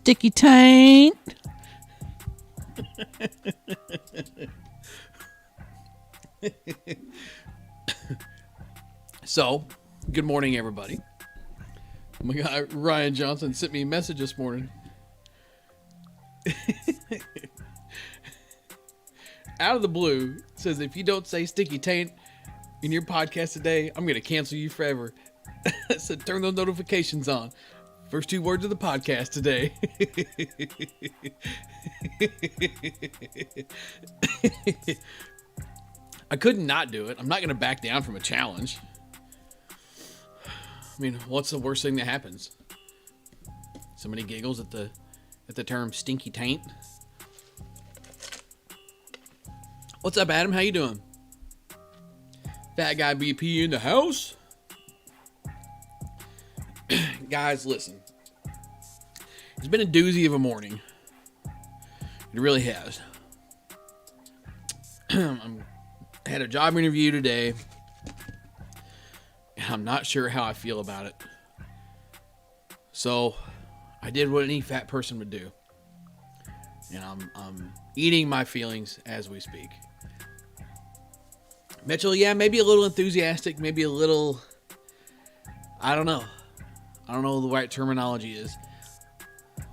sticky taint. So, good morning, everybody. My guy Ryan Johnson sent me a message this morning. Out of the blue, says if you don't say sticky taint in your podcast today, I'm going to cancel you forever. I said turn those notifications on. First two words of the podcast today. I couldn't not do it. I'm not going to back down from a challenge. I mean, what's the worst thing that happens? Somebody giggles at the term stinky taint. What's up, Adam? How you doing? Fat guy BP in the house. Guys, listen. It's been a doozy of a morning. It really has. I had a job interview today. And I'm not sure how I feel about it. So, I did what any fat person would do. And I'm eating my feelings as we speak. Mitchell, yeah, maybe a little enthusiastic, maybe a little, I don't know. I don't know what the right terminology is.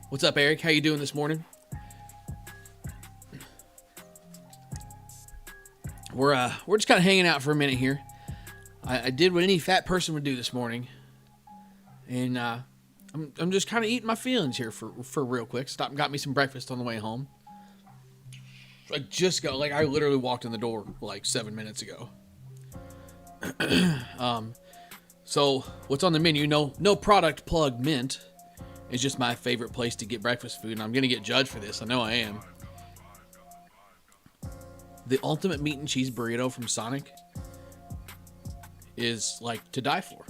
What's up, Eric? How you doing this morning? We're just kind of hanging out for a minute here. I did what any fat person would do this morning. And I'm just kind of eating my feelings here for real quick. Stopped and got me some breakfast on the way home. I literally walked in the door like 7 minutes ago. So what's on the menu? No product plug mint. It's just my favorite place to get breakfast food, and I'm gonna get judged for this. I know I am. The ultimate meat and cheese burrito from Sonic is like to die for.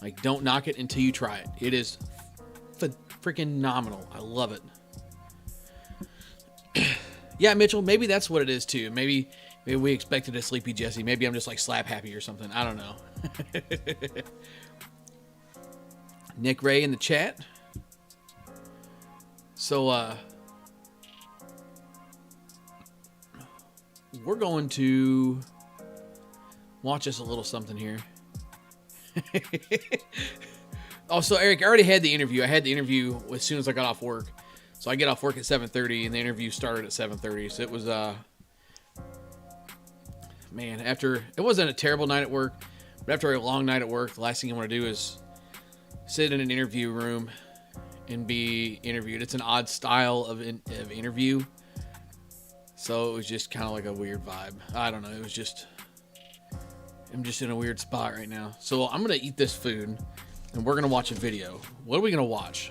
Like, don't knock it until you try it. It is freaking nominal. I love it. Yeah, Mitchell, maybe that's what it is too. Maybe we expected a sleepy Jesse. Maybe I'm just like slap happy or something. I don't know. Nick Ray in the chat. So, we're going to watch us a little something here. Oh, so Eric, I already had the interview. I had the interview as soon as I got off work. So I get off work at 7:30, and the interview started at 7:30. So it was, man, it wasn't a terrible night at work, but after a long night at work, the last thing you want to do is sit in an interview room and be interviewed. It's an odd style of interview. So it was just kind of like a weird vibe. I don't know. I'm just in a weird spot right now. So I'm going to eat this food, and we're going to watch a video. What are we going to watch?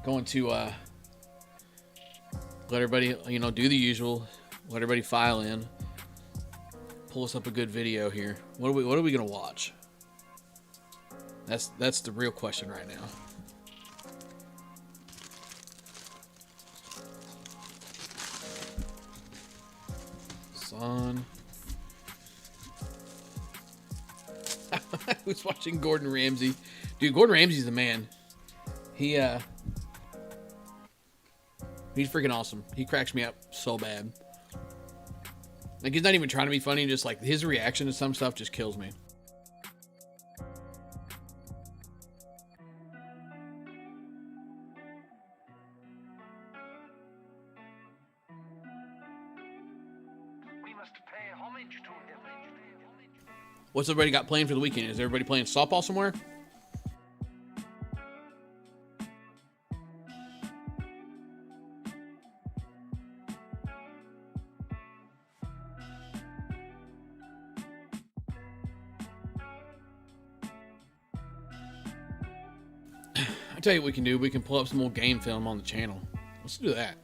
Going to let everybody, do the usual. Let everybody file in. Pull us up a good video here. What are we going to watch? That's the real question right now. Son. I was watching Gordon Ramsay. Dude, Gordon Ramsay's the man. He's freaking awesome. He cracks me up so bad. Like, he's not even trying to be funny. Just like his reaction to some stuff just kills me. What's everybody got playing for the weekend? Is everybody playing softball somewhere? I tell you what we can do. We can pull up some old game film on the channel. Let's do that.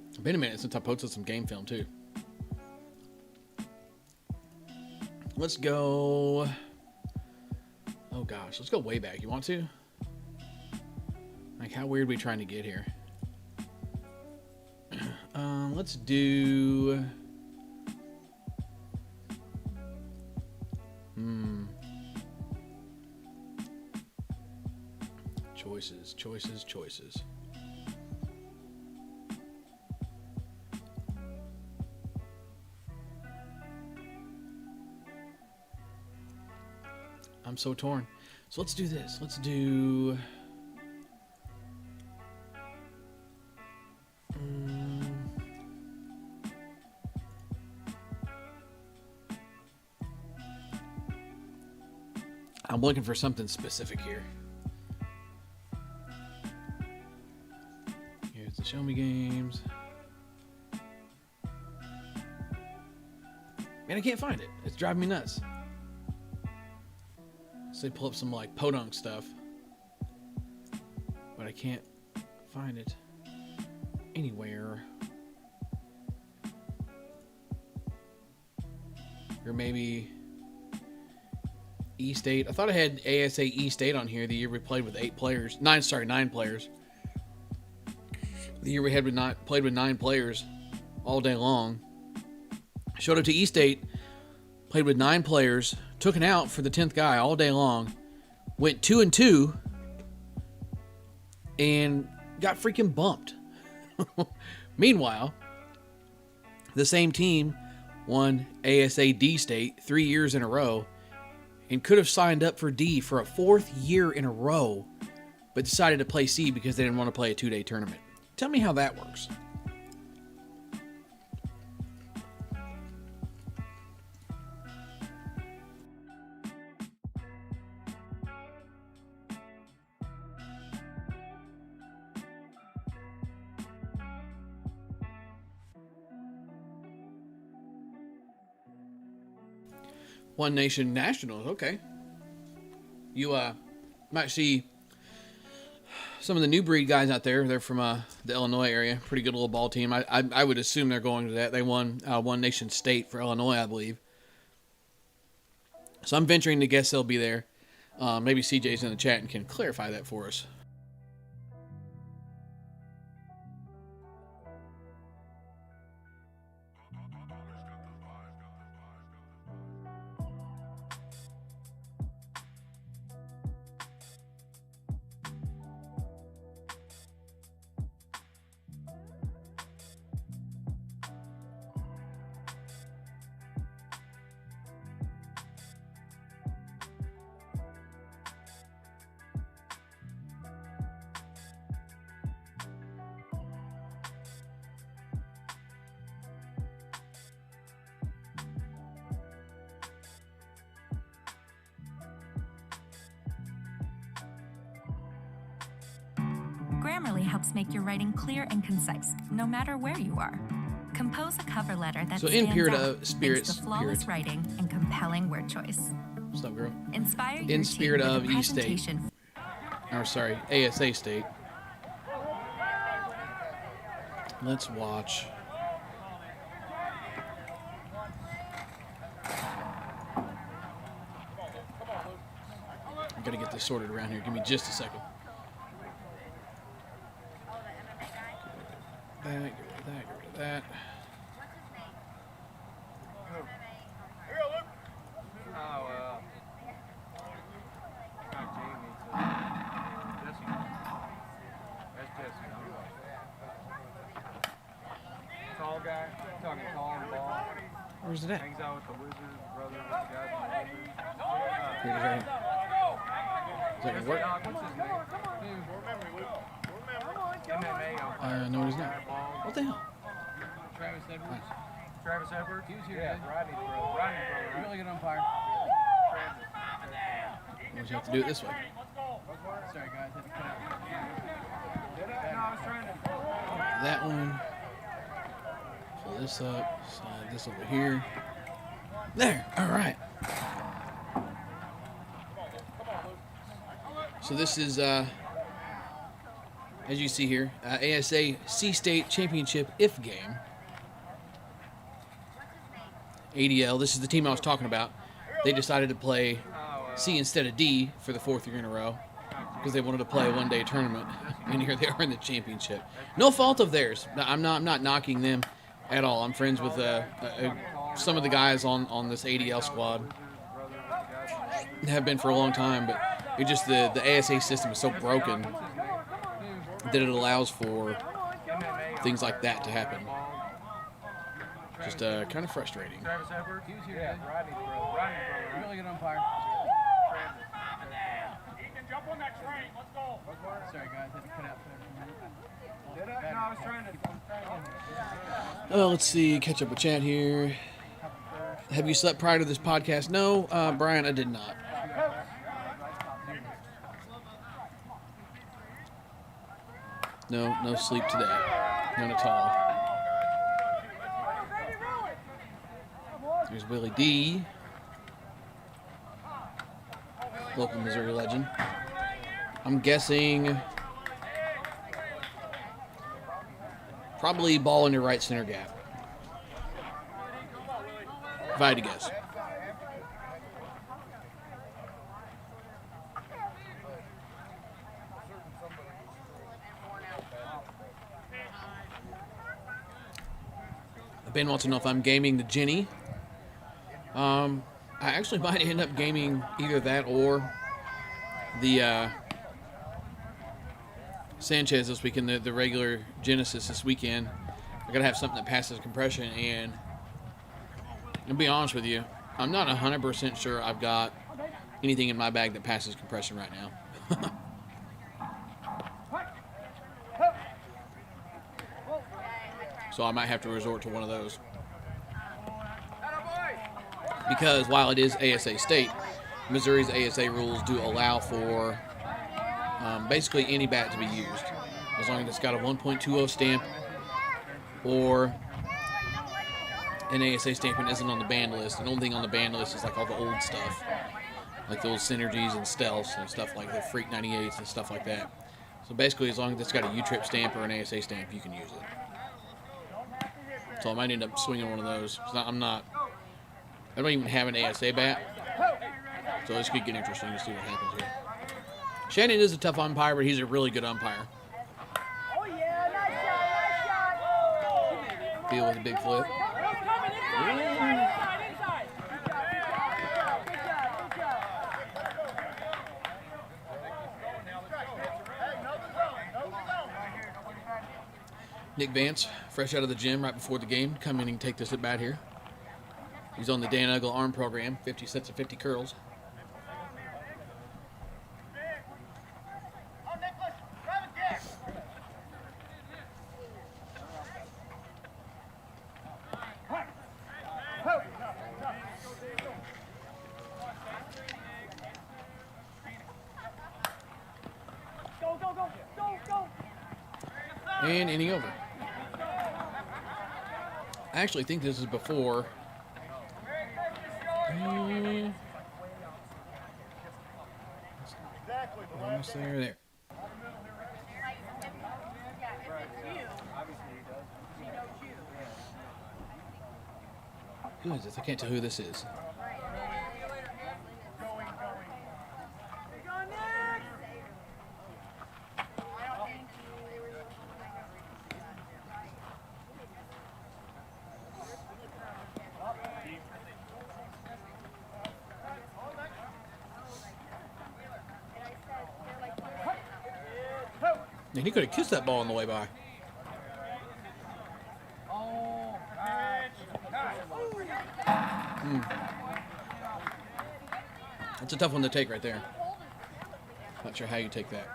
It's been a minute since I posted some game film too. Let's go. Oh gosh, let's go way back. You want to? Like, how weird are we trying to get here? Let's do. Choices, choices, choices. I'm so torn. So let's do this. Let's do... I'm looking for something specific here. Here's the Show Me games. Man, I can't find it. It's driving me nuts. So they pull up some like podunk stuff, but I can't find it anywhere. Or maybe E-State. I thought I had ASA E-State on here the year we played with 9 players. The year we had played with 9 players all day long. Showed up to E-State, played with 9 players, took an out for the 10th guy all day long, went 2-2, and got freaking bumped. Meanwhile, the same team won ASA D-State 3 years in a row and could have signed up for D for a 4th year in a row, but decided to play C because they didn't want to play a 2-day tournament. Tell me how that works. One Nation Nationals, okay. You might see some of the new breed guys out there. They're from the Illinois area. Pretty good little ball team. I would assume they're going to that. They won One Nation State for Illinois, I believe. So I'm venturing to guess they'll be there. Maybe CJ's in the chat and can clarify that for us. Grammarly helps make your writing clear and concise, no matter where you are. Compose a cover letter that stands out, thanks to flawless writing and compelling word choice. What's up, girl? Inspire your In spirit team with of a E-State. presentation. Or sorry, ASA State. Let's watch. I gotta get this sorted around here. Give me just a second. Get rid of that, get rid of that, get rid of that. Tall guy, talking tall and ball. Where's it at? Hangs out with the Wizards, brothers, guys from the Wizards. Here it is right here. Is that gonna work? What's his name? MMA. No, he's not. What the hell? Travis Edwards. Travis Edwards? He was here. Yeah, Rodney's brother. Rodney's brother, right? Really good umpire. We'll just have to do it this way. Sorry, guys. Had to cut out. No, I was trying to. That one. Pull this up. Slide this over here. There. All right. So this is, as you see here, ASA C-State Championship IF game. ADL. This is the team I was talking about. They decided to play C instead of D for the 4th year in a row because they wanted to play a one-day tournament, and here they are in the championship. No fault of theirs. I'm not knocking them at all. I'm friends with some of the guys on this ADL squad. Have been for a long time, but it just the ASA system is so broken that it allows for things like that to happen. Just kind of frustrating. Travis Edwards, he was here. Yeah, Rodney, bro. Really good umpire. He can jump on that train. Let's go. Sorry, guys. I had to cut out for a minute. No, I was trying to. Let's see. Catch up with chat here. Have you slept prior to this podcast? No, Brian, I did not. No sleep today. None at all. There's Willie D. Local Missouri legend. I'm guessing probably ball in your right center gap. If I had to guess. Ben wants to know if I'm gaming the Jenny. I actually might end up gaming either that or the Sanchez this weekend, the regular Genesis this weekend. I gotta have something that passes compression, and I'll be honest with you, I'm not 100% sure I've got anything in my bag that passes compression right now. So I might have to resort to one of those. Because while it is ASA state, Missouri's ASA rules do allow for basically any bat to be used, as long as it's got a 1.20 stamp or an ASA stamp and isn't on the banned list. The only thing on the banned list is like all the old stuff, like those Synergies and Stealths and stuff like the Freak 98s and stuff like that. So basically, as long as it's got a U-Trip stamp or an ASA stamp, you can use it. So I might end up swinging one of those. I don't even have an ASA bat. So this could get interesting to see what happens here. Shannon is a tough umpire, but he's a really good umpire. Oh yeah, nice shot. Beale with a big flip. Nick Vance, fresh out of the gym right before the game, come in and take this at bat here. He's on the Dan Uggle arm program, 50 sets of 50 curls. And inning over. I actually think this is before. Almost there. Who is this? I can't tell who this is. And he could have kissed that ball on the way by. That's a tough one to take right there. Not sure how you take that.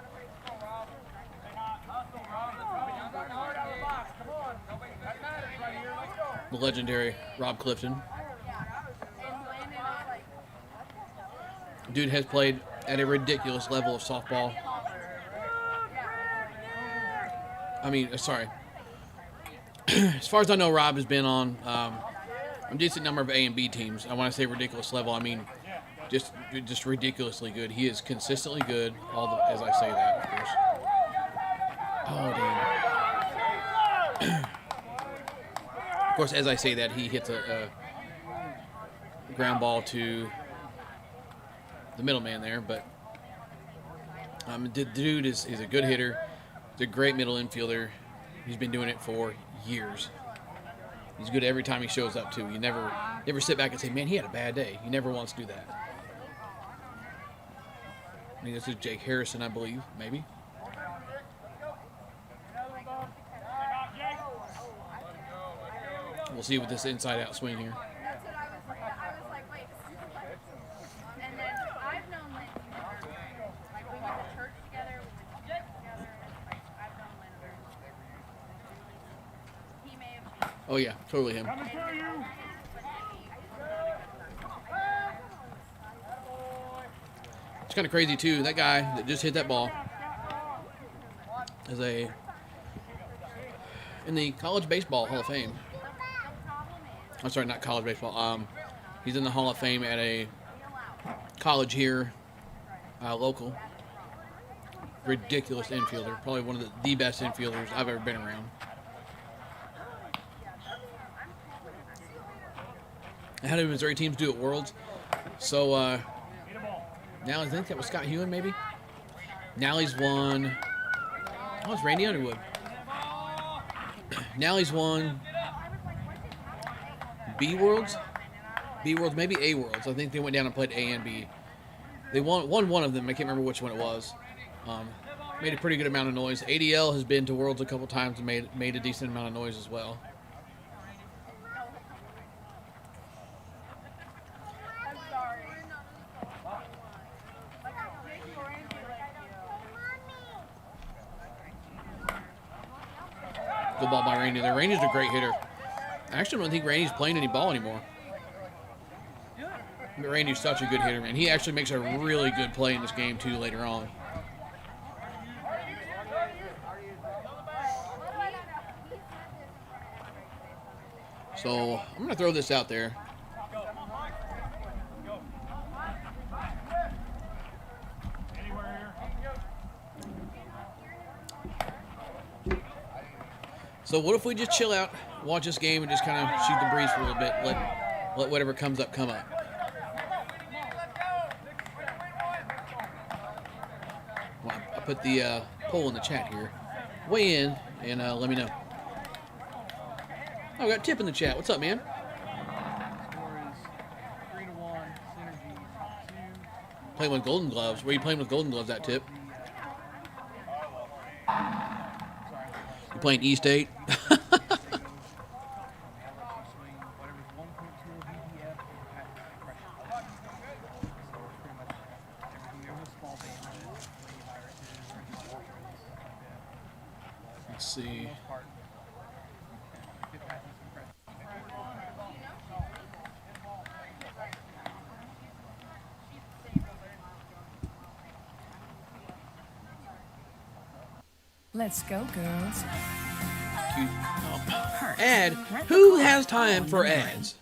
The legendary Rob Clifton. Dude has played at a ridiculous level of softball. I mean, sorry. As far as I know, Rob has been on a decent number of A and B teams. I want to say ridiculous level. I mean, just ridiculously good. He is consistently good. As I say that, of course. Oh damn. Of course, as I say that, he hits a ground ball to the middleman there. But the dude is a good hitter. He's a great middle infielder. He's been doing it for years. He's good every time he shows up, too. You never sit back and say, man, he had a bad day. He never wants to do that. I mean, this is Jake Harrison, I believe, maybe. We'll see with this inside-out swing here. That's what I was like, wait. And then I've known Lynn, like we went to church together, we went to church together. Like I've known Lynn. He may have changed. Oh yeah, totally him. Coming through you. It's kind of crazy too. That guy that just hit that ball is in the College Baseball Hall of Fame. I'm sorry, not college baseball. He's in the Hall of Fame at a college here, local. Ridiculous infielder. Probably one of the best infielders I've ever been around. How did Missouri teams do at Worlds? So, now I think that was Scott Hewen, maybe? Nally's won. Oh, it's Randy Underwood. Nally's won B Worlds, maybe A Worlds. I think they went down and played A and B. They won one of them. I can't remember which one it was. Made a pretty good amount of noise. ADL has been to Worlds a couple times and made a decent amount of noise as well. I'm sorry. Good ball by Randy there. Randy's a great hitter. I actually don't think Randy's playing any ball anymore. But Randy's such a good hitter, man. He actually makes a really good play in this game, too, later on. So, I'm going to throw this out there. So what if we just chill out, watch this game, and just kind of shoot the breeze for a little bit, let whatever comes up come up. Well, I put the poll in the chat here. Weigh in and let me know. Oh, we got Tip in the chat. What's up, man? Playing with Golden Gloves. Where are you playing with Golden Gloves at, Tip? You playing E-State? Let's see. Let's go, girls. Ad? Who has time for ads?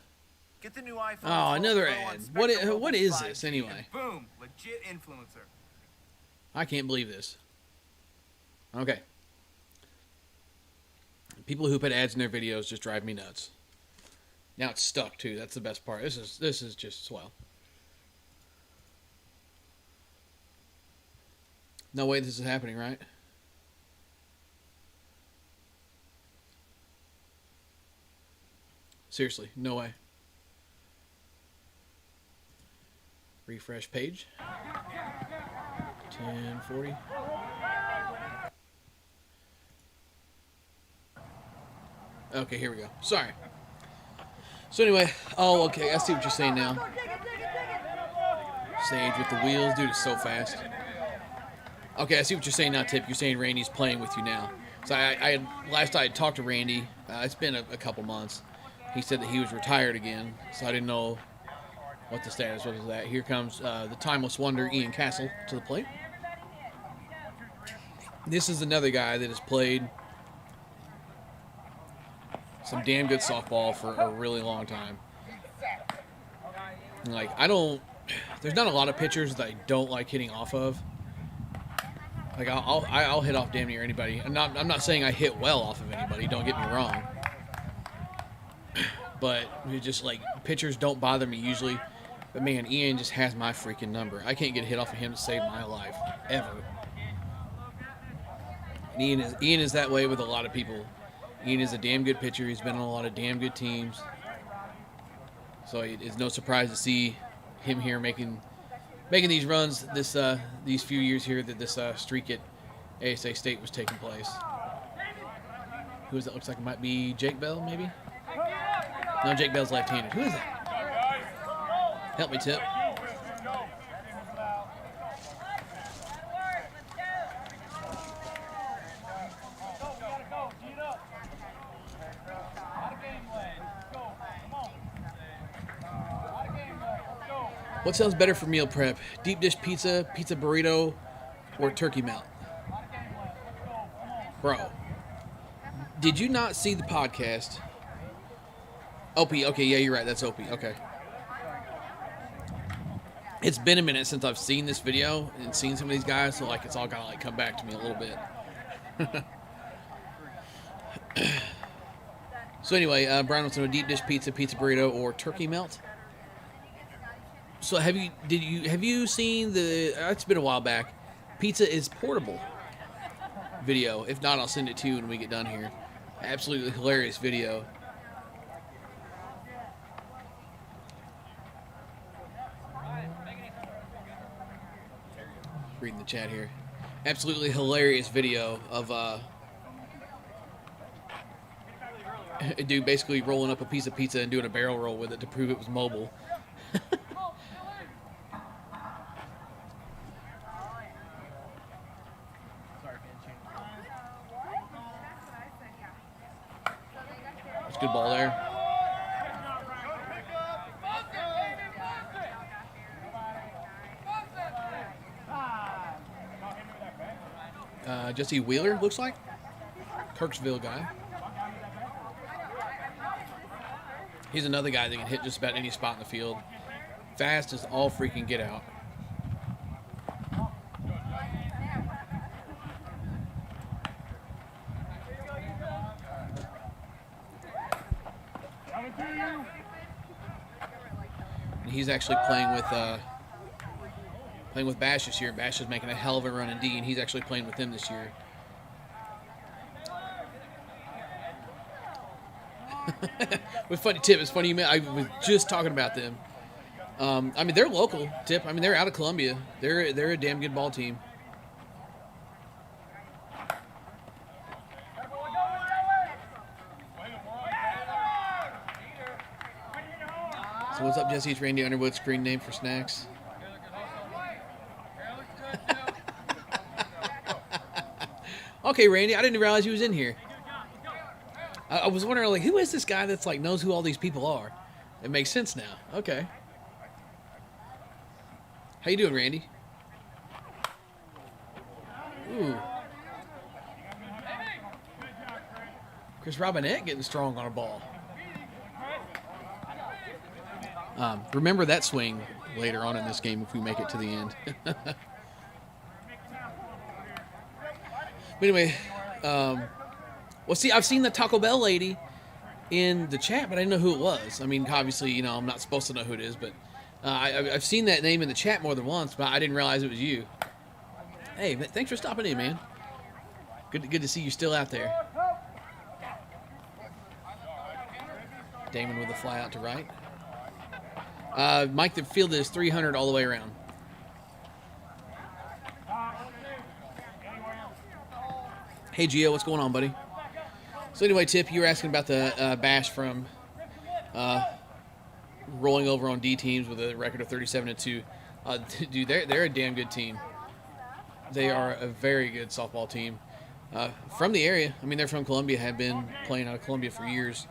Get the new iPhone. Oh, another ad. What is this anyway? Boom, legit influencer. I can't believe this. Okay. People who put ads in their videos just drive me nuts. Now it's stuck too. That's the best part. This is just swell. No way this is happening, right? Seriously, no way. Refresh page. 1040. Okay, here we go. Sorry. So anyway, oh, okay, I see what you're saying now. Sage with the wheels. Dude, it's so fast. Okay, I see what you're saying now, Tip. You're saying Randy's playing with you now. So last I had talked to Randy, it's been a couple months. He said that he was retired again, so I didn't know what the status was of that. Here comes the timeless wonder, Ian Castle, to the plate. This is another guy that has played some damn good softball for a really long time. Like, there's not a lot of pitchers that I don't like hitting off of. Like, I'll hit off damn near anybody. I'm not saying I hit well off of anybody, don't get me wrong. But it's just like, pitchers don't bother me usually. But man, Ian just has my freaking number. I can't get a hit off of him to save my life, ever. And Ian is that way with a lot of people. Ian is a damn good pitcher. He's been on a lot of damn good teams. So it's no surprise to see him here making these runs these few years here that this streak at ASA State was taking place. Who is that? Looks like it might be Jake Bell, maybe? No, Jake Bell's left-handed. Who is that? Help me, Tip. What sounds better for meal prep? Deep dish pizza, pizza burrito, or turkey melt? Bro, did you not see the podcast? Opie, okay, yeah, you're right. That's Opie, okay. It's been a minute since I've seen this video and seen some of these guys, so like it's all gotta like come back to me a little bit. So anyway, Brian wants to know deep dish pizza, pizza burrito, or turkey melt. So have you seen the? It's been a while back. Pizza is portable video. If not, I'll send it to you when we get done here. Absolutely hilarious video. Reading the chat here. Absolutely hilarious video of a dude basically rolling up a piece of pizza and doing a barrel roll with it to prove it was mobile. That's a good ball there. Jesse Wheeler, looks like. Kirksville guy. He's another guy that can hit just about any spot in the field. Fast as all freaking get out. And he's actually playing with Bash this year. Bash is making a hell of a run in D, and he's actually playing with them this year. With funny Tip, it's funny I was just talking about them. I mean, they're local, Tip. I mean, they're out of Columbia. They're a damn good ball team. So what's up, Jesse? It's Randy Underwood, screen name for snacks. Okay, Randy, I didn't realize he was in here. I was wondering, like, who is this guy that's, like, knows who all these people are? It makes sense now. Okay. How you doing, Randy? Ooh. Chris Robinette getting strong on a ball. Remember that swing later on in this game if we make it to the end. But anyway, well, see, I've seen the Taco Bell lady in the chat, but I didn't know who it was. I mean, obviously, you know, I'm not supposed to know who it is, but I've seen that name in the chat more than once, but I didn't realize it was you. Hey, thanks for stopping in, man. Good to see you still out there. Damon with the fly out to right. Mike, the field is 300 all the way around. Hey, Gio, what's going on, buddy? So anyway, Tip, you were asking about the Bash from rolling over on D teams with a record of 37-2. Dude, they're a damn good team. They are a very good softball team. From the area. I mean, they're from Columbia, have been playing out of Columbia for years.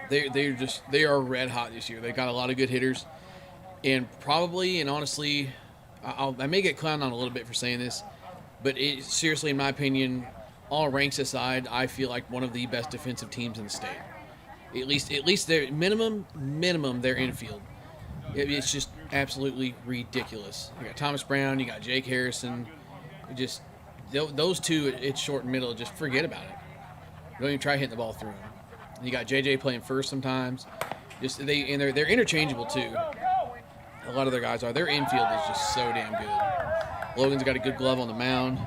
They are red hot this year. They got a lot of good hitters, and probably and honestly, I may get clowned on a little bit for saying this, but seriously, in my opinion, all ranks aside, I feel like one of the best defensive teams in the state. At least their minimum their infield. It's just absolutely ridiculous. You got Thomas Brown, you got Jake Harrison. Just those two at short and middle, just forget about it. Don't even try hitting the ball through them. You got JJ playing first sometimes. They're interchangeable too. A lot of their guys are. Their infield is just so damn good. Logan's got a good glove on the mound.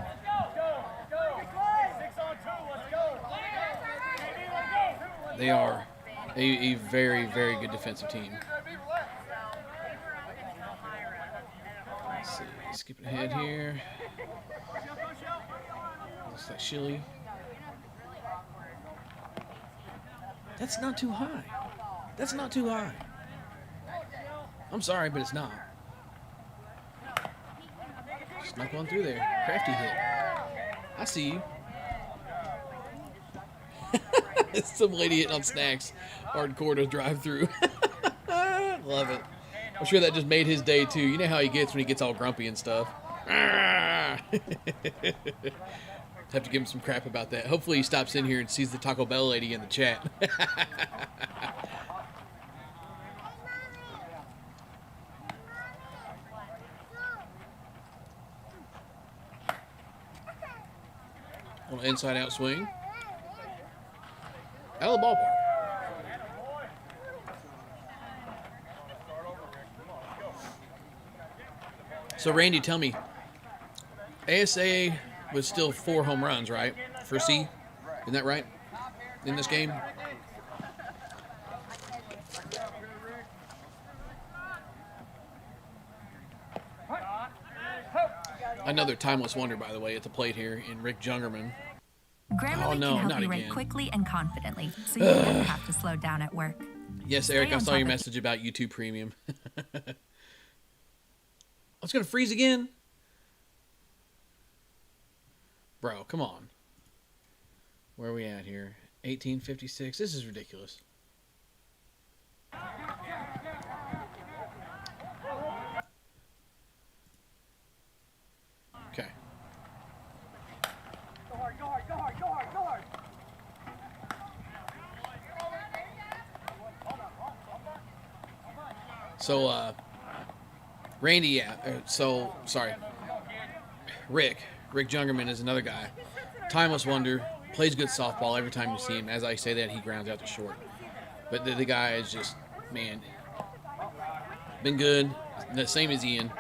They are a very, very good defensive team. Let's see. Skipping ahead here. Looks like Shilly. That's not too high. That's not too high. I'm sorry, but it's not. Snuck one through there. Crafty hit. I see you. Some lady hitting on snacks. Hardcore to drive through. Love it. I'm sure that just made his day too. You know how he gets when he gets all grumpy and stuff. Have to give him some crap about that. Hopefully he stops in here and sees the Taco Bell lady in the chat. On an inside out swing. Out of the ballpark. So Randy, tell me, ASA was still 4 home runs, right? For C? Isn't that right? In this game? Another timeless wonder, by the way, at the plate here in Rick Jungerman. Grammarly no, can not help you write again. quickly and confidently, so you never have to slow down at work. Yes, Eric, I saw your message about YouTube Premium. It's going to freeze again? Bro, come on. Where are we at here? 1856. This is ridiculous. Okay. Go hard, go hard, go hard, go hard, go hard. So, Randy, yeah. So, sorry. Rick Jungerman is another guy. Timeless wonder. Plays good softball every time you see him. As I say that, he grounds out to short. But the guy is just, man, been good. The same as Ian.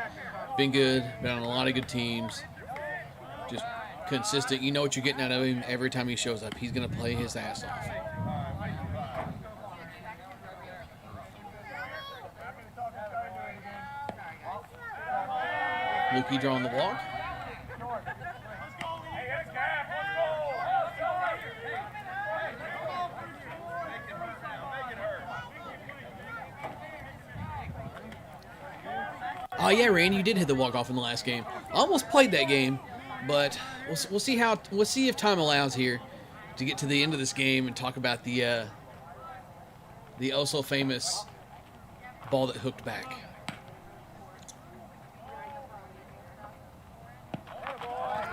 Been good. Been on a lot of good teams. Just consistent. You know what you're getting out of him every time he shows up. He's going to play his ass off. Lukey drawing the walk. Oh yeah, Randy, you did hit the walk-off in the last game. I almost played that game, but we'll see if time allows here to get to the end of this game and talk about the oh so famous ball that hooked back.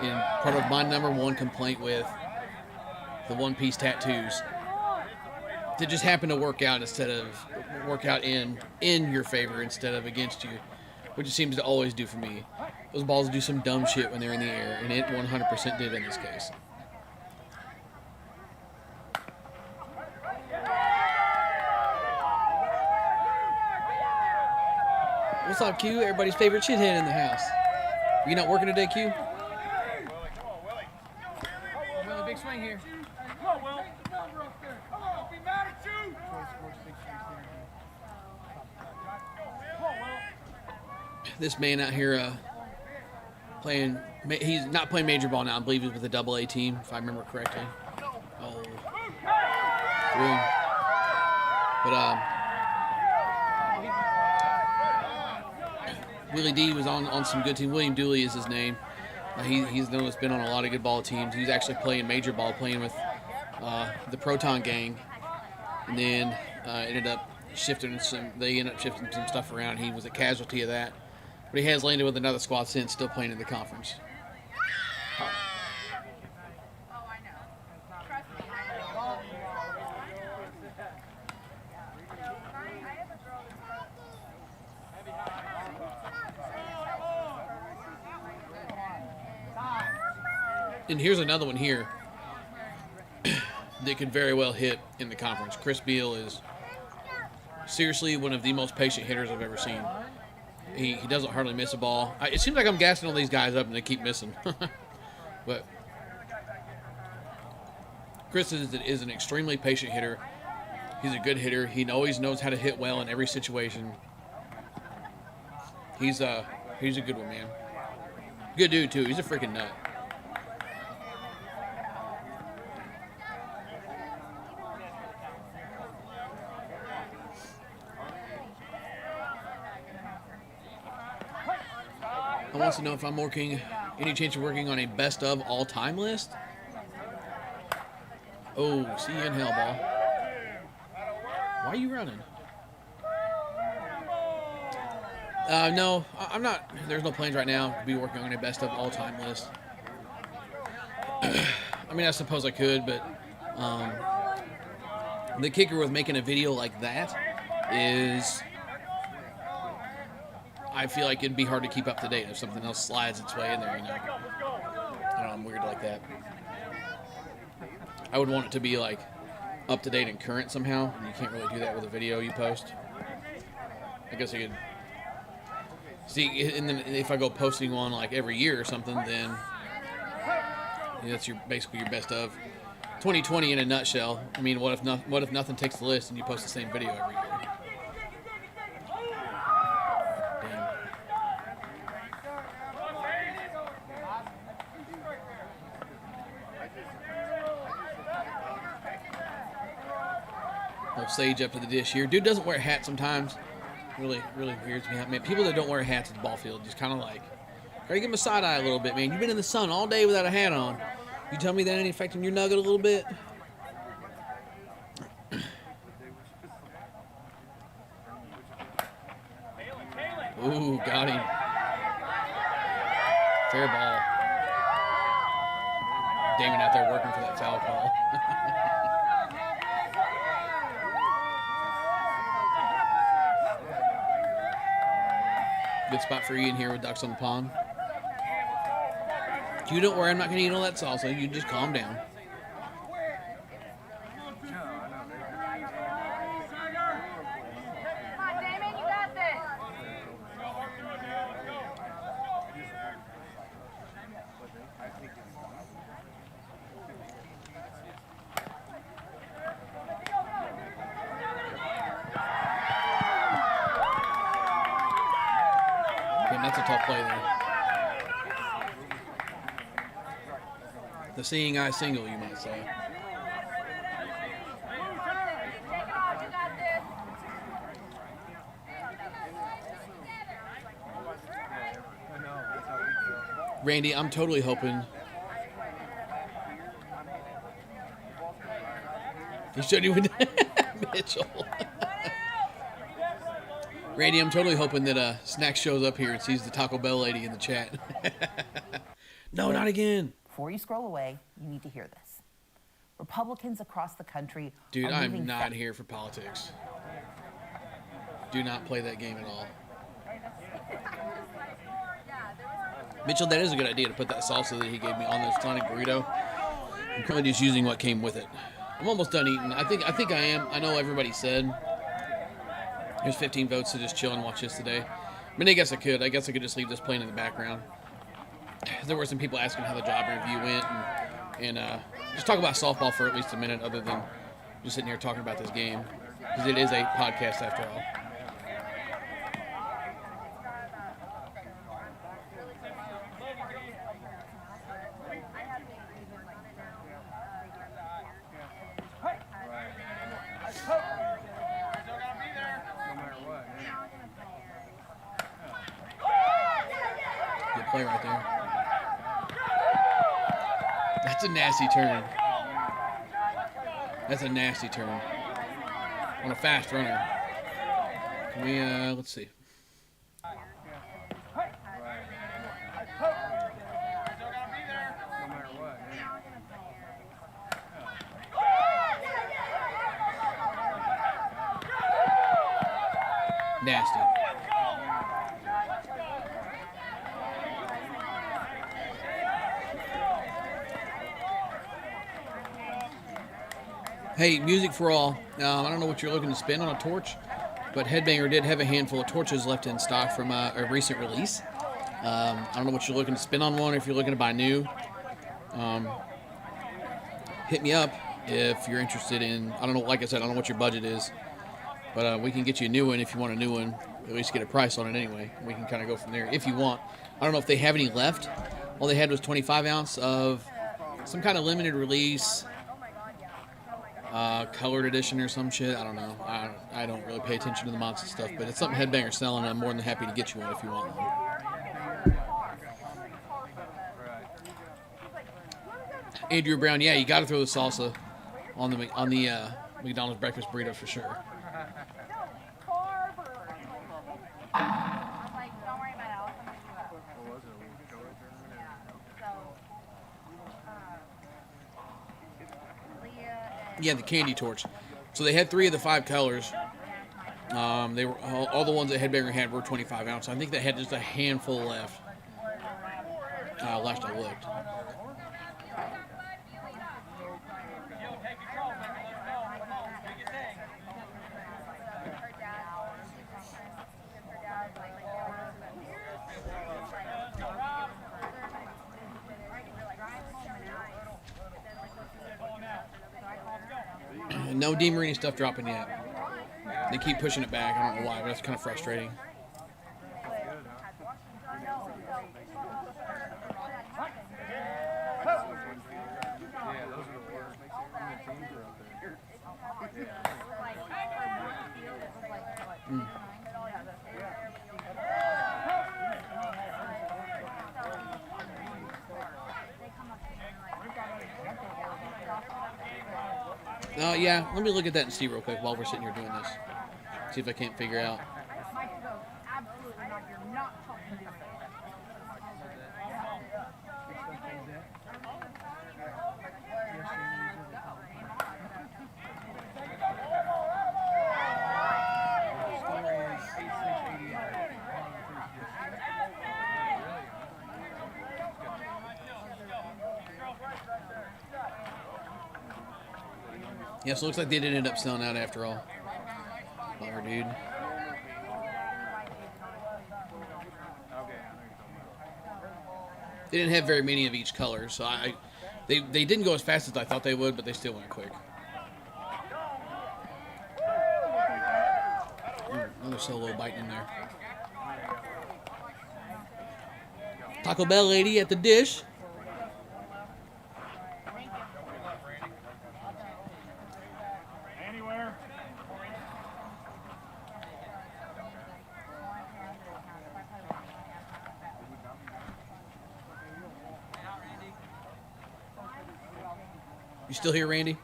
And part of my #1 complaint with the one-piece tattoos, that just happen to work out in your favor instead of against you, which it seems to always do for me. Those balls do some dumb shit when they're in the air, and it 100% did in this case. What's up, Q? Everybody's favorite shithead in the house. You not working today, Q? Well, big swing here. Come on, Will. Come on, be mad at you. Come on, Will. This man out here playing, he's not playing major ball now. I believe he's with the AA team, if I remember correctly. Oh. Boom. But, Willie D was on some good team. William Dooley is his name. He's known as been on a lot of good ball teams. He's actually playing major ball, playing with the Proton Gang, and then ended up shifting some. They ended up shifting some stuff around. He was a casualty of that, but he has landed with another squad since, still playing in the conference. And here's another one here that could very well hit in the conference. Chris Beale is seriously one of the most patient hitters I've ever seen. He doesn't hardly miss a ball. It seems like I'm gassing all these guys up and they keep missing. But Chris is an extremely patient hitter. He's a good hitter. He always knows how to hit well in every situation. He's a good one, man. Good dude, too. He's a freaking nut. I wants to know if I'm working, any chance of working on a best of all time list? Oh, see you in hell, ball. Why are you running? No, I'm not. There's no plans right now to be working on a best of all time list. I mean, I suppose I could, but the kicker with making a video like that is I feel like it'd be hard to keep up to date if something else slides its way in there, you know. I don't know, I'm weird like that. I would want it to be like up to date and current somehow, and you can't really do that with a video you post. I guess I could see, and then if I go posting one like every year or something, then that's basically your best of 2020 in a nutshell. I mean, what if nothing takes the list and you post the same video every year? Sage up to the dish here. Dude doesn't wear a hat sometimes. Really weirds me out, man. People that don't wear hats at the ball field just kind of like, gotta give them a side eye a little bit, man. You've been in the sun all day without a hat on. You tell me that ain't affecting your nugget a little bit? Ooh, got him. Fair ball. Damon out there working for that foul call. Good spot for Ian here with ducks on the pond. You don't worry, I'm not going to eat all that salsa. You just calm down. That's a tough play there. The seeing eye single, you might say. Randy, I'm totally hoping. He showed you with Mitchell. Randy, I'm totally hoping that Snack shows up here and sees the Taco Bell lady in the chat. No, not again. Before you scroll away, you need to hear this. Republicans across the country. Dude, I'm not here for politics. Do not play that game at all. Mitchell, that is a good idea to put that salsa that he gave me on this tonic burrito. I'm currently just using what came with it. I'm almost done eating. I think I am. I know everybody said there's 15 votes to just chill and watch this today. I mean, I guess I could. I guess I could just leave this playing in the background. There were some people asking how the job interview went, and just talk about softball for at least a minute, other than just sitting here talking about this game, because it is a podcast after all. Play right there. That's a nasty turn. That's a nasty turn on a fast runner. Can we let's see. Nasty. Hey, music for all. I don't know what you're looking to spin on a torch, but Headbanger did have a handful of torches left in stock from a recent release. I don't know what you're looking to spin on one, or if you're looking to buy new. Hit me up if you're interested in, I don't know, like I said, I don't know what your budget is, but we can get you a new one if you want a new one. At least get a price on it anyway. We can kind of go from there if you want. I don't know if they have any left. All they had was 25 ounce of some kind of limited release, colored edition or some shit. I don't know. I don't really pay attention to the monster stuff, but it's something Headbanger's selling, and I'm more than happy to get you one if you want one. Andrew Brown, yeah, you got to throw the salsa on the McDonald's breakfast burrito for sure. Yeah, the candy torch. So they had 3 of the 5 colors. They were all the ones that Headbanger had were 25 ounce. I think they had just a handful left. Last I looked. No DeMarini stuff dropping yet. They keep pushing it back. I don't know why, but that's kind of frustrating. Yeah, let me look at that and see real quick while we're sitting here doing this. See if I can't figure out. Yeah, so it looks like they did end up selling out after all. Bummer, dude. They didn't have very many of each color, so they didn't go as fast as I thought they would, but they still went quick. Another solo biting in there. Taco Bell lady at the dish. You still here, Randy?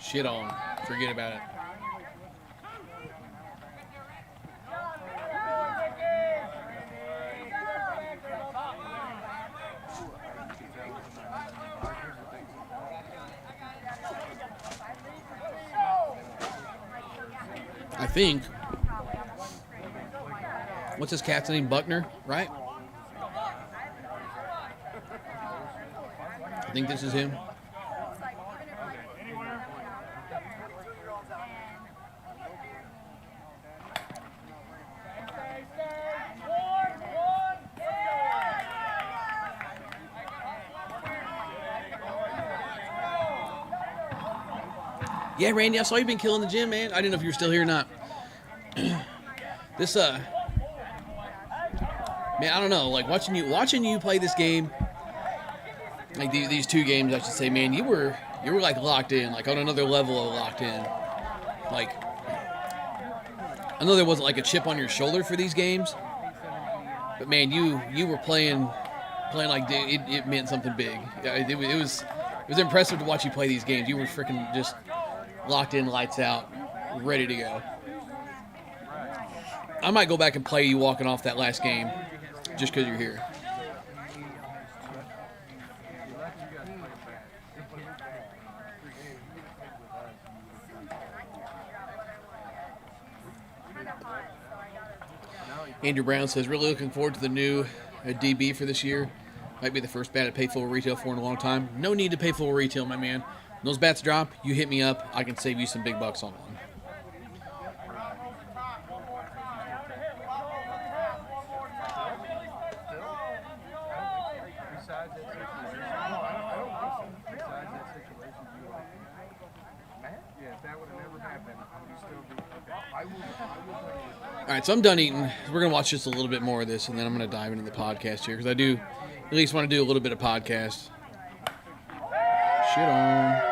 Shit on. Forget about it. I think. What's his cat's name? Buckner, right? I think this is him. Yeah, Randy, I saw you've been killing the gym, man. I didn't know if you were still here or not. This, man, I don't know. Like watching you play this game. Like these 2 games, I should say, man, you were like locked in, like on another level of locked in. Like, I know there wasn't like a chip on your shoulder for these games, but man, you were playing like it meant something big. It was impressive to watch you play these games. You were freaking just locked in, lights out, ready to go. I might go back and play you walking off that last game, just because you're here. Andrew Brown says, really looking forward to the new DB for this year. Might be the first bat I pay full retail for in a long time. No need to pay full retail, my man. When those bats drop, you hit me up. I can save you some big bucks on one. All right, so I'm done eating. We're going to watch just a little bit more of this, and then I'm going to dive into the podcast here, because I do at least want to do a little bit of podcast. Shit on.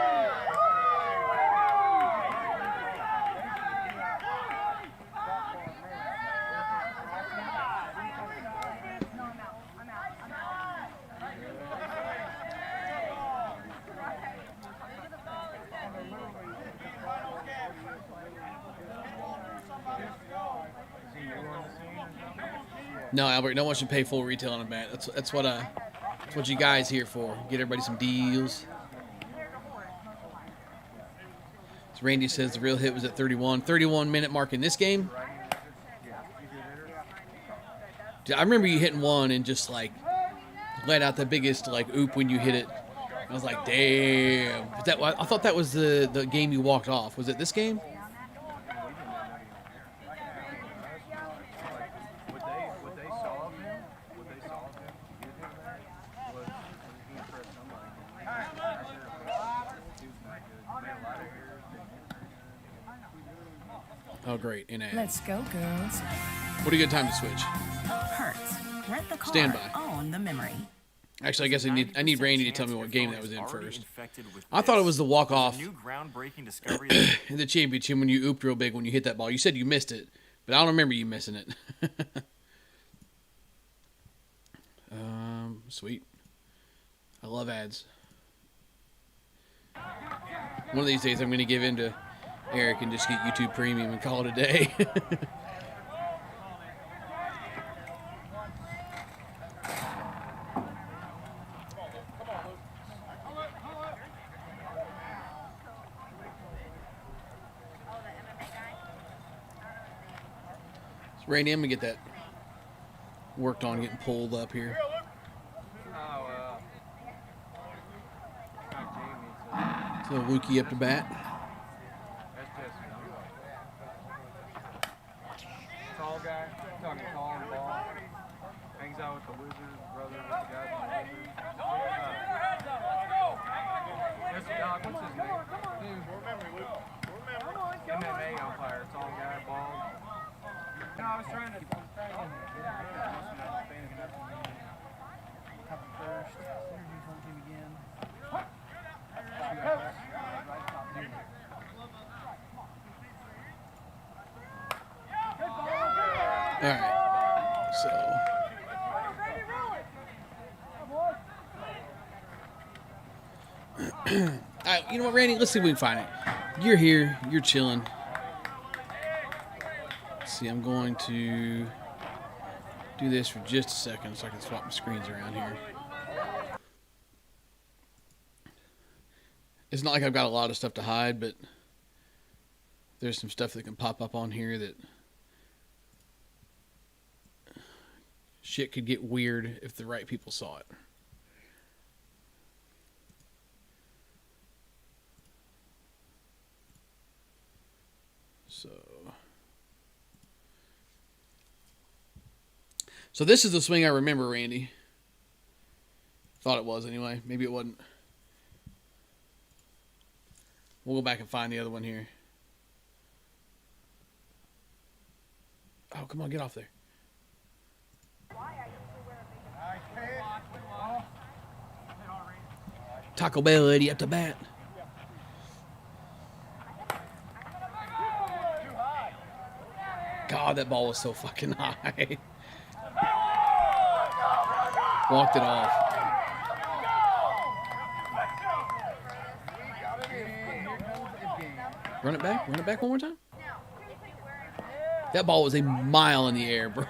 No, Albert, no one should pay full retail on a bat. That's what you guys here for. Get everybody some deals. So Randy says the real hit was at 31. 31-minute mark in this game. Dude, I remember you hitting one and just like let out the biggest like oop when you hit it. I was like, damn. But I thought that was the game you walked off. Was it this game? Oh, great. Let's go, girls. What a good time to switch. Hertz. Rent the car. Stand by. Own the memory. Actually, I guess I need Randy to tell me what game that was in first. I thought it was the walk-off in the championship when you ooped real big when you hit that ball. You said you missed it, but I don't remember you missing it. Sweet. I love ads. One of these days I'm going to give in to Eric and just get YouTube Premium and call it a day. Randy, I'm going to get that worked on, getting pulled up here. So Lukey up to bat. Tall guy, talking tall and ball. Hangs out with the Wizards, brother with the guys in the Wizards. Mr. Doc, what's his name? MMA umpire, tall guy, bald. No, I was trying to get first. Synergy's on team again. All right. So. All right, you know what, Randy? Let's see if we can find it. You're here. You're chilling. See, I'm going to do this for just a second so I can swap my screens around here. It's not like I've got a lot of stuff to hide, but there's some stuff that can pop up on here that shit could get weird if the right people saw it. So this is the swing I remember, Randy. Thought it was anyway. Maybe it wasn't. We'll go back and find the other one here. Oh, come on, get off there. Taco Bell lady up to bat. God, that ball was so fucking high. Walked it off. Run it back. Run it back one more time. That ball was a mile in the air, bro.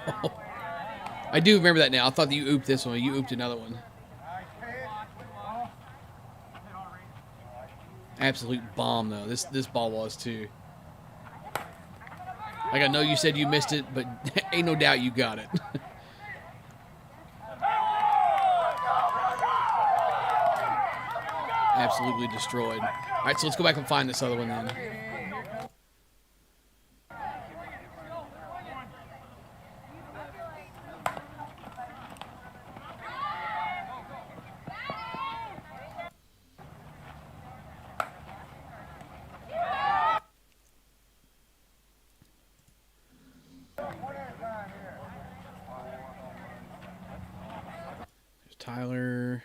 I do remember that now. I thought that you ooped this one. You ooped another one. Absolute bomb, though. This ball was, too. Like, I know you said you missed it, but ain't no doubt you got it. Absolutely destroyed. All right, so let's go back and find this other one then. There's Tyler.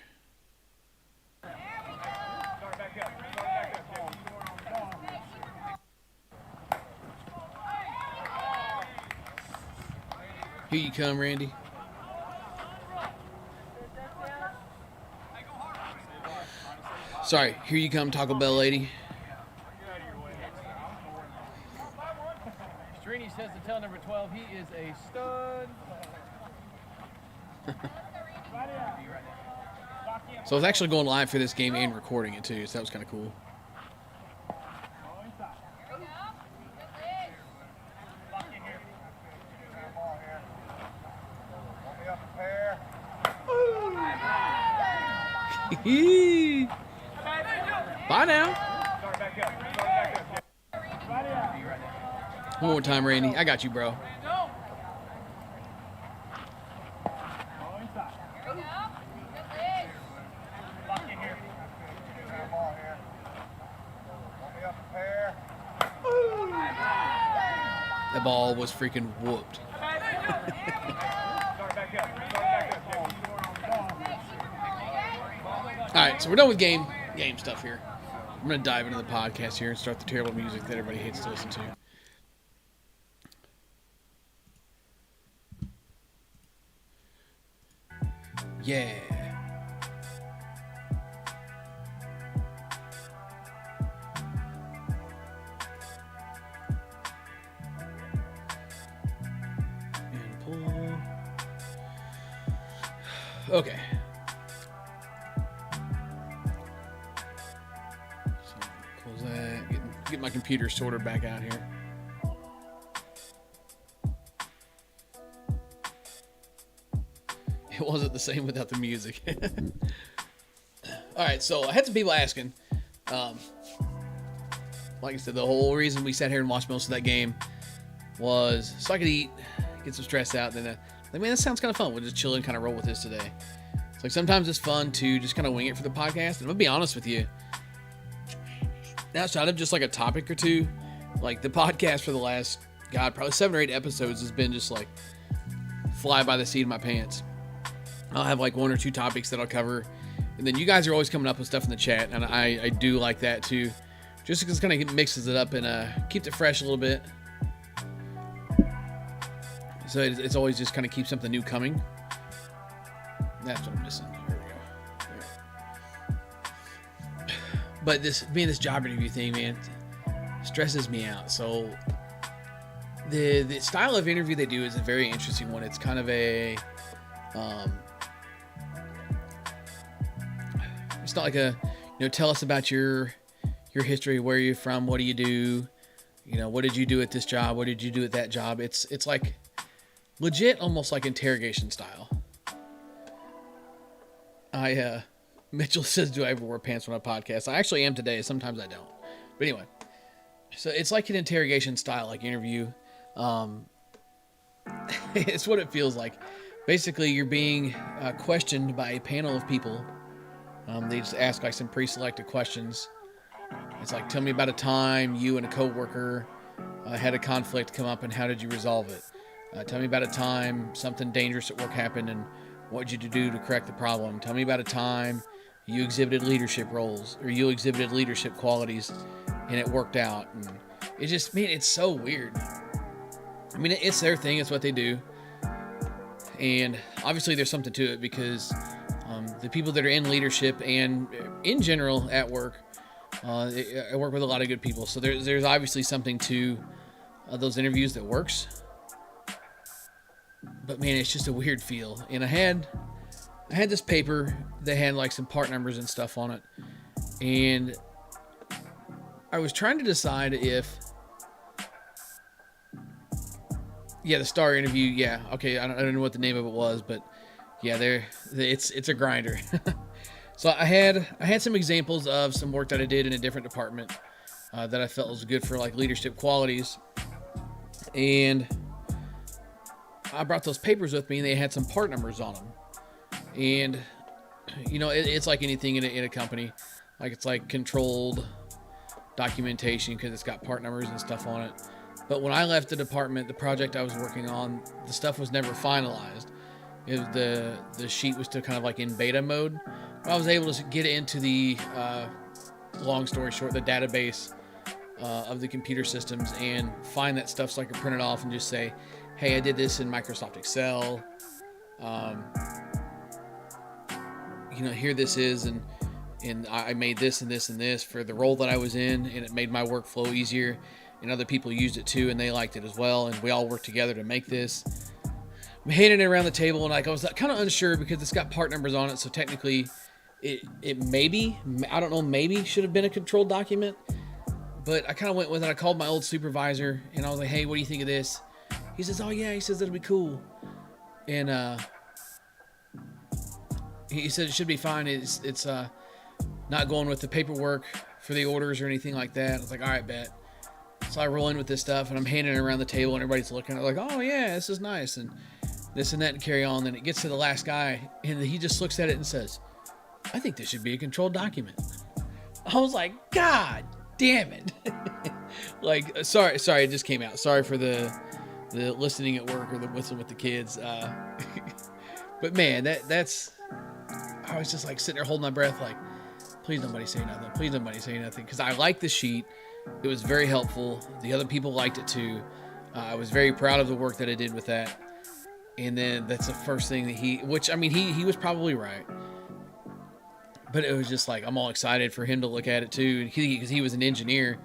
Here you come, Randy. Sorry, here you come, Taco Bell lady. Strini says to tell number 12 he is a stud. So I was actually going live for this game and recording it too, so that was kind of cool. Bye now. One more time, Randy. I got you, bro. That ball was freaking whooped. Alright, so we're done with game stuff here. I'm going to dive into the podcast here and start the terrible music that everybody hates to listen to. Yeah. And pull. Okay. So close that. Get my computer sorted back out here. It wasn't the same without the music. All right, so I had some people asking. Like I said, the whole reason we sat here and watched most of that game was so I could eat, get some stress out. Then, like, man, this sounds kind of fun. We'll just chill and kind of roll with this today. It's like sometimes it's fun to just kind of wing it for the podcast. And I'm gonna be honest with you. Outside of just like a topic or two, like the podcast for the last, probably 7 or 8 episodes has been just like fly by the seat of my pants. I'll have like 1 or 2 topics that I'll cover. And then you guys are always coming up with stuff in the chat. And I do like that too. Just because it kind of mixes it up and keeps it fresh a little bit. So it's always just kind of keeps something new coming. That's what I'm missing. There we go. There. But this job interview thing, man, stresses me out. So the style of interview they do is a very interesting one. It's kind of a it's not like a, tell us about your history, where you're from, what do you do, what did you do at this job, what did you do at that job. It's like legit, almost like interrogation style. Mitchell says, do I ever wear pants on a podcast? I actually am today. Sometimes I don't. But anyway, so it's like an interrogation style, like interview. It's what it feels like. Basically, you're being questioned by a panel of people. They just ask like some pre-selected questions. It's like, tell me about a time you and a coworker had a conflict come up and how did you resolve it? Tell me about a time something dangerous at work happened and what did you do to correct the problem? Tell me about a time you exhibited leadership roles or you exhibited leadership qualities and it worked out. And it just, man, it's so weird. I mean, it's their thing. It's what they do. And obviously there's something to it because the people that are in leadership and in general at work, I work with a lot of good people. So there's obviously something to those interviews that works. But man, it's just a weird feel. And I had this paper that had like some part numbers and stuff on it. And I was trying to decide if, the star interview. Yeah. Okay. I don't know what the name of it was, but yeah, it's a grinder. So I had some examples of some work that I did in a different department that I felt was good for like leadership qualities. And I brought those papers with me and they had some part numbers on them. And, it's like anything in a company. Like it's like controlled documentation because it's got part numbers and stuff on it. But when I left the department, the project I was working on, the stuff was never finalized. The sheet was still kind of like in beta mode. I was able to get into the, long story short, the database of the computer systems and find that stuff so I could print it off and just say, hey, I did this in Microsoft Excel. Here this is, and I made this and this and this for the role that I was in, and it made my workflow easier, and other people used it too, and they liked it as well, and we all worked together to make this. I'm handing it around the table, and like I was kind of unsure because it's got part numbers on it, so technically it maybe, I don't know, maybe should have been a controlled document. But I kind of went with it. I called my old supervisor, and I was like, hey, what do you think of this? He says, oh, yeah. He says, that'll be cool. And he said it should be fine. It's not going with the paperwork for the orders or anything like that. I was like, all right, bet. So I roll in with this stuff, and I'm handing it around the table, and everybody's looking at it like, oh, yeah, this is nice, and this and that, and carry on. Then it gets to the last guy, and he just looks at it and says, I think this should be a controlled document. I was like, God damn it. Like, sorry, it just came out. Sorry for the listening at work or the whistling with the kids. But man, that's, I was just like sitting there holding my breath, like, please nobody say nothing. Please nobody say nothing. Because I liked the sheet. It was very helpful. The other people liked it too. I was very proud of the work that I did with that. And then that's the first thing that he was probably right. But it was just like, I'm all excited for him to look at it too. Because he was an engineer.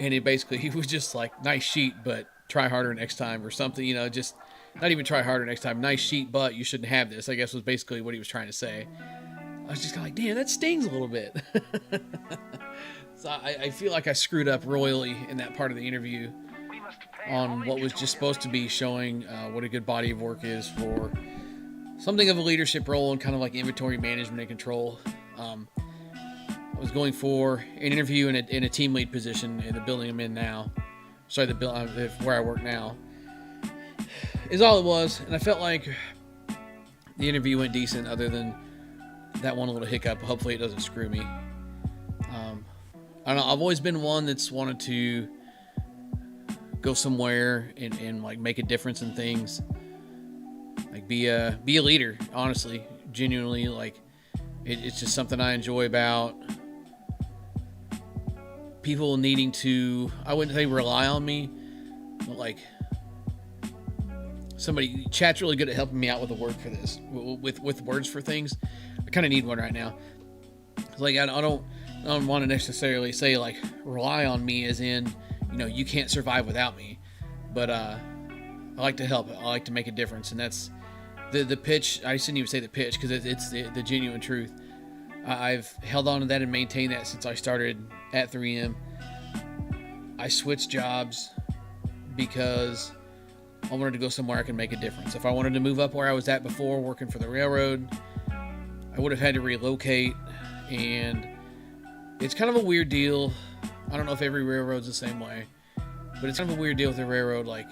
And he was just like, nice sheet, but try harder next time or something, just not even try harder next time. Nice sheet, but you shouldn't have this, I guess was basically what he was trying to say. I was just kind of like, damn, that stings a little bit. So I feel like I screwed up royally in that part of the interview on what was just supposed to be showing what a good body of work is for something of a leadership role and kind of like inventory management and control. I was going for an interview in a team lead position in the building I'm in now. Sorry, the building where I work now is all it was. And I felt like the interview went decent other than that one little hiccup. Hopefully it doesn't screw me. I don't know. I've always been one that's wanted to go somewhere and like make a difference in things. Like be a leader, honestly, genuinely. Like it's just something I enjoy about people needing to, I wouldn't say rely on me, but like chat's really good at helping me out with a word for this, with words for things. I kind of need one right now. Like I don't want to necessarily say like rely on me as in, you can't survive without me, but I like to help. I like to make a difference, and that's the pitch. I shouldn't even say the pitch because it's the genuine truth. I've held on to that and maintained that since I started at 3M. I switched jobs because I wanted to go somewhere I can make a difference. If I wanted to move up where I was at before, working for the railroad, I would have had to relocate, and it's kind of a weird deal. I don't know if every railroad's the same way, but it's kind of a weird deal with the railroad. Like,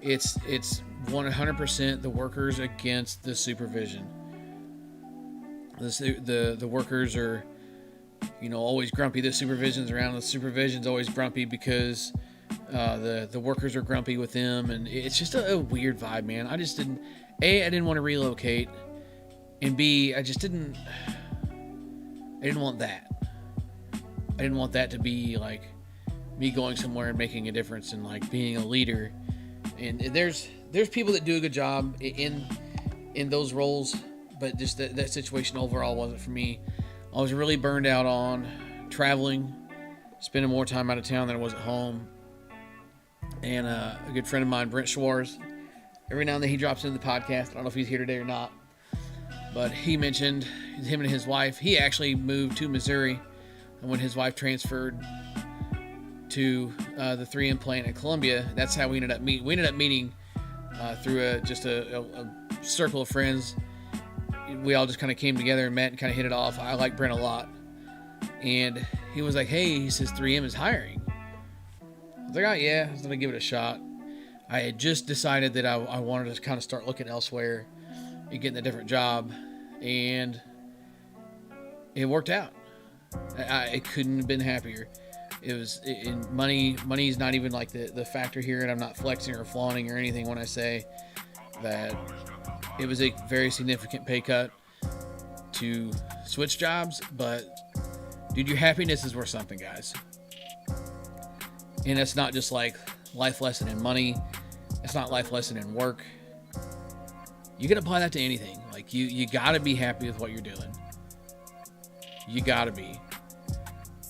it's 100% the workers against the supervision. The workers are, always grumpy. The supervision's around. The supervision's always grumpy because the workers are grumpy with them, and it's just a weird vibe, man. I didn't want to relocate, and B, I didn't want that. I didn't want that to be like me going somewhere and making a difference and like being a leader. And there's people that do a good job in those roles, but just that situation overall wasn't for me. I was really burned out on traveling, spending more time out of town than I was at home. And a good friend of mine, Brent Schwarz, every now and then he drops into the podcast. I don't know if he's here today or not, but he mentioned him and his wife. He actually moved to Missouri, and when his wife transferred to the 3M plant at Columbia, that's how we ended up meeting. We ended up meeting through a circle of friends. We all just kind of came together and met and kind of hit it off. I like Brent a lot. And he was like, hey, he says 3M is hiring. I was like, oh, yeah, I was going to give it a shot. I had just decided that I wanted to kind of start looking elsewhere and getting a different job. And it worked out. I couldn't have been happier. It was money's not even like the factor here, and I'm not flexing or flaunting or anything when I say that it was a very significant pay cut to switch jobs, but dude, your happiness is worth something, guys. And it's not just like life lesson in money. It's not life lesson in work. You can apply that to anything. Like you gotta be happy with what you're doing. You gotta be.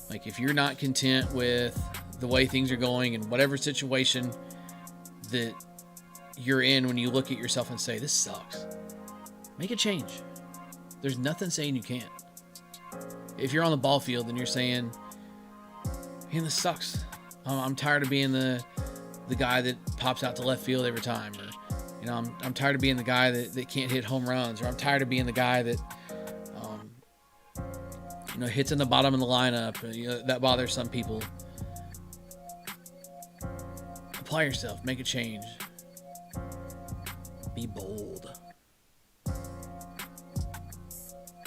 Like if you're not content with the way things are going in whatever situation that you're in when you look at yourself and say, this sucks. Make a change. There's nothing saying you can't. If you're on the ball field and you're saying, man, this sucks. I'm tired of being the guy that pops out to left field every time. Or, I'm tired of being the guy that can't hit home runs. Or I'm tired of being the guy that, hits in the bottom of the lineup. That bothers some people. Apply yourself. Make a change. Be bold.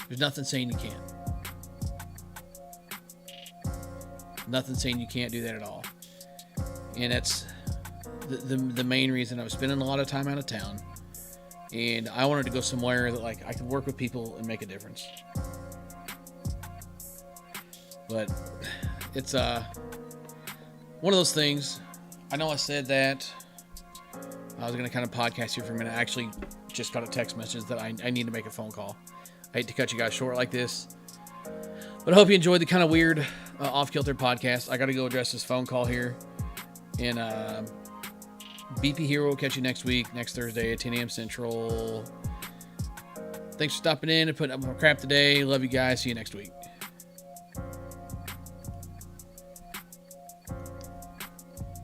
There's nothing saying you can't. Nothing saying you can't do that at all. And that's the main reason I was spending a lot of time out of town. And I wanted to go somewhere that I could work with people and make a difference. But it's one of those things. I know I said that I was going to kind of podcast here for a minute. I actually just got a text message that I need to make a phone call. I hate to cut you guys short like this, but I hope you enjoyed the kind of weird off-kilter podcast. I got to go address this phone call here. And BP Hero will catch you next week, next Thursday at 10 a.m. Central. Thanks for stopping in and putting up more crap today. Love you guys. See you next week.